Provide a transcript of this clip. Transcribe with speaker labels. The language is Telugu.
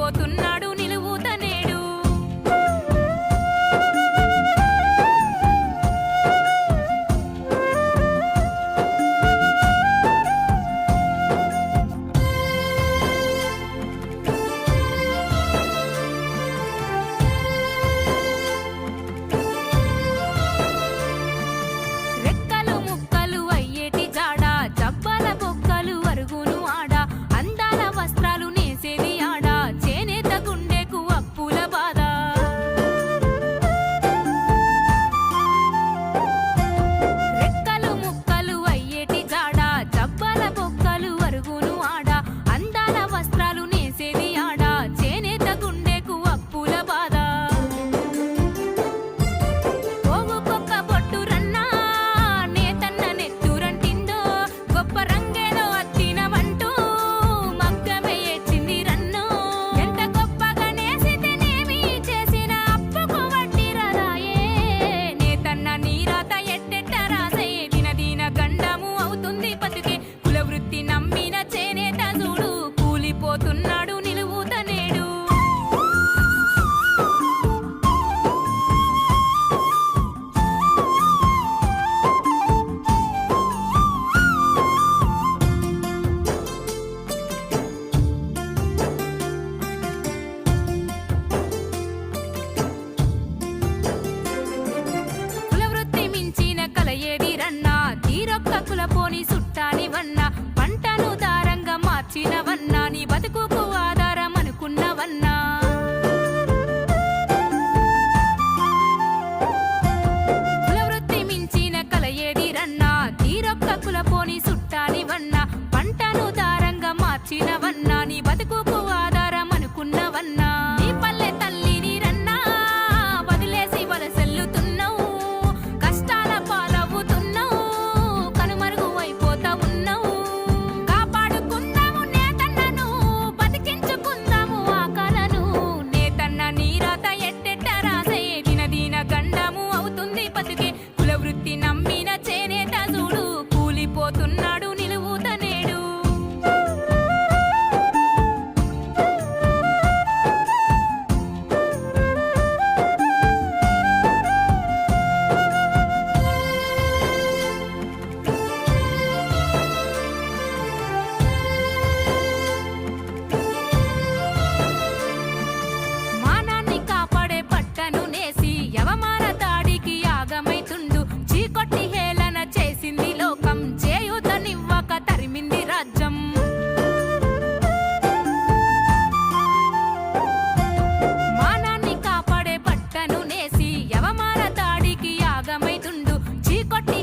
Speaker 1: కూలిపోతున్నాడు నిలువుతనేడు. రెక్కలు ముక్కలు అయ్యేటి జాడ, జబ్బల బొక్కలు అరుగును ఆడ, అందాల వస్త్రాలు నేసేది ఆడ, చేనేత గుండెకు అప్పుల బాధ. రెక్కలు ముక్కలు అయ్యేటి జాడ, జబ్బల బొక్కలు అరుగును ఆడ, అందాల వస్త్రాలు నేసేది ఆడ, చేనేత గుండెకు అప్పుల బాధ. పోగుకొక్క బొట్టు రన్నా నేతన్న నెత్తురంటిందో, గొప్ప రంగేదో అత్తినవంటూ మగ్గమే ఏడ్చింది రన్నో. ఎంత గొప్పగా నేసితేనేమి చేసిన అప్పుకు వడ్డీ రాదాయే, నేతన్న నీరాత ఎట్టెట్ట రాసయే, దినదిన గండము అవుతుంది బతుకే, కులవృత్తి నమ్మిన చేనేత చూడు కూలిపోతున్నాడు నిలువుతనేడు. కులవృత్తి మించిన కల ఏది రన్నా, తీరొక్క కులపోని సుట్టానివన్నా, పంటను దారంగా మార్చినవన్నా, నీ బతుకుకు ఆధారం అనుకున్నవన్నా. కులవృత్తి మించిన కల ఏది రన్నా, తీరొక్క కులపోని సుట్టానివన్నా, పంటను దారంగా మార్చినవన్నా, నీ బతుకుకు ఆధారం అనుకున్నవన్నా. నీ పల్లె తల్లిని రన్నా వదిలేసి వలసెల్లుతున్నావు, కష్టాల పాలవుతున్నావు, కనుమరుగు అయిపోతా ఉన్నావు. కాపాడుకుందాము నేతన్నను, బతికించుకుందాము ఆ కలను, నేతన్న నీరాత ఎట్టెట్ట రాసయే, దినదిన గండము అవుతుంది బతుకే, కులవృత్తి నమ్మిన చేనేత చూడు కూలిపోతున్నాడు నిలువుతనేడు. మానాన్ని కాపాడే పట్టను నేసి యవమాన దాడికి యాగమైతుండు, చీకొట్టి హేళన చేసింది లోకం, చేయూతనివ్వక తరిమింది రాజ్యం. మానాన్ని కాపాడే పట్టను నేసి యవమాన దాడికి యాగమైతుండు, చీకొట్టి